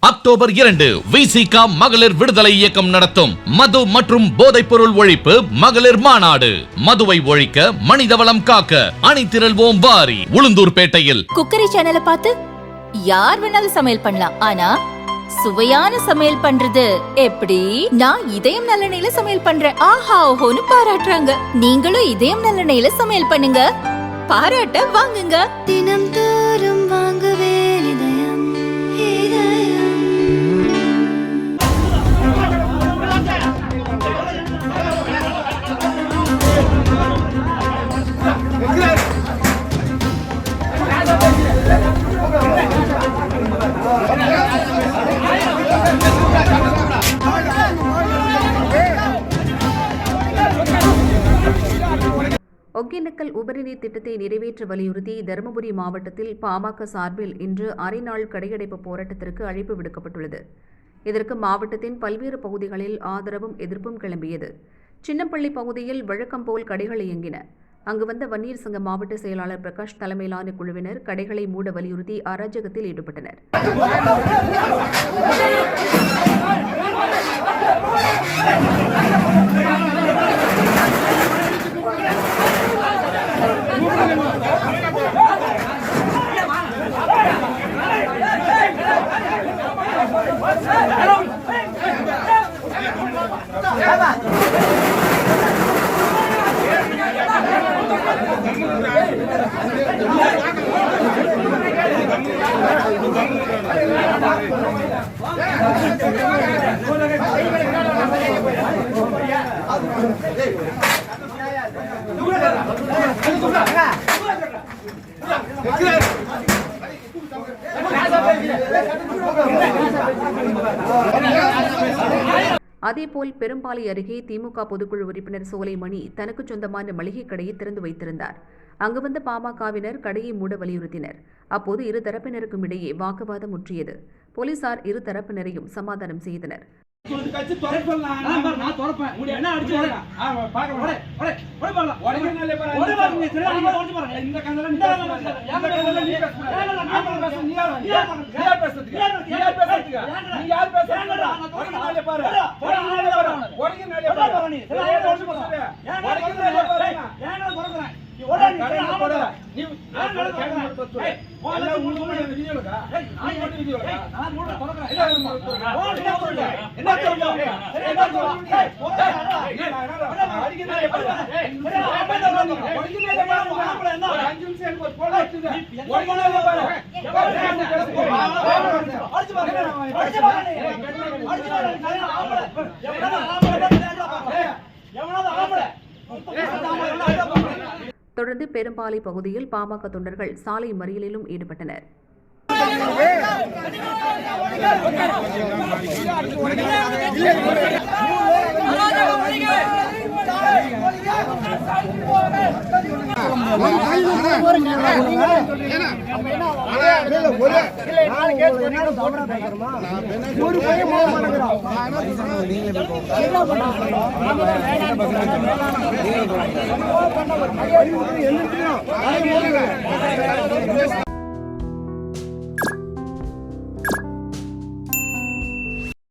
October 2 விசிக மகளிர் விடுதலை இயக்கம் நடத்தும் மது மற்றும் போதைப் பொருள் ஒழிப்பு மகளிர் மாநாடு. மதுவை ஒழிக்க, மனிதவளம் காக்க அணிதிரள்வோம் வாரி. உளுந்தூர்பேட்டையில் குக்கரி சேனலை பார்த்து யார் வேணாலும் சமையல் பண்ணலாம். ஆனா சுவையான சமையல் பண்றது எப்படி? நான் இதயம் நல்லெண்ணெயில சமையல் பண்றேன். ஆஹா ஓஹோன்னு பாராட்டுறாங்க. நீங்களும் இதயம் நல்லெண்ணெயில சமையல் பண்ணுங்க, பாராட்ட வாங்குங்க. தினம் தோறும் வாங்குவே இதயம் இதயம். ஒகேனக்கல் உபரிநீர் திட்டத்தை நிறைவேற்ற வலியுறுத்தி தருமபுரி மாவட்டத்தில் பாமக சார்பில் இன்று அரைநாள் கடையடைப்பு போராட்டத்திற்கு அழைப்பு விடுக்கப்பட்டுள்ளது. இதற்கு மாவட்டத்தின் பல்வேறு பகுதிகளில் ஆதரவும் எதிர்ப்பும் கிளம்பியது. சின்னப்பள்ளி பகுதியில் வழக்கம் போல் கடைகள் இயங்கின. அங்கு வந்த வன்னியர் சங்க மாவட்ட செயலாளர் பிரகாஷ் தலைமையிலான குழுவினர் கடைகளை மூட வலியுறுத்தி அராஜகத்தில் ஈடுபட்டனர். அதேபோல் பெரும்பாலை அருகே திமுக பொதுக்குழு உறுப்பினர் சோலைமணி தனக்கு சொந்தமான மளிகை கடையை திறந்து வைத்திருந்தார். அங்கு வந்த பாமகவினர் கடையை மூட வலியுறுத்தினர். அப்போது இரு தரப்பினருக்கும் இடையே வாக்குவாதம் முற்றியது. போலீசார் இரு தரப்பினரையும் சமாதானம் செய்தனர். தொடர்ந்து பெரும்பாலை பகுதியில் பாமக தொண்டர்கள் சாலை மறியலிலும் ஈடுபட்டனர். என்ன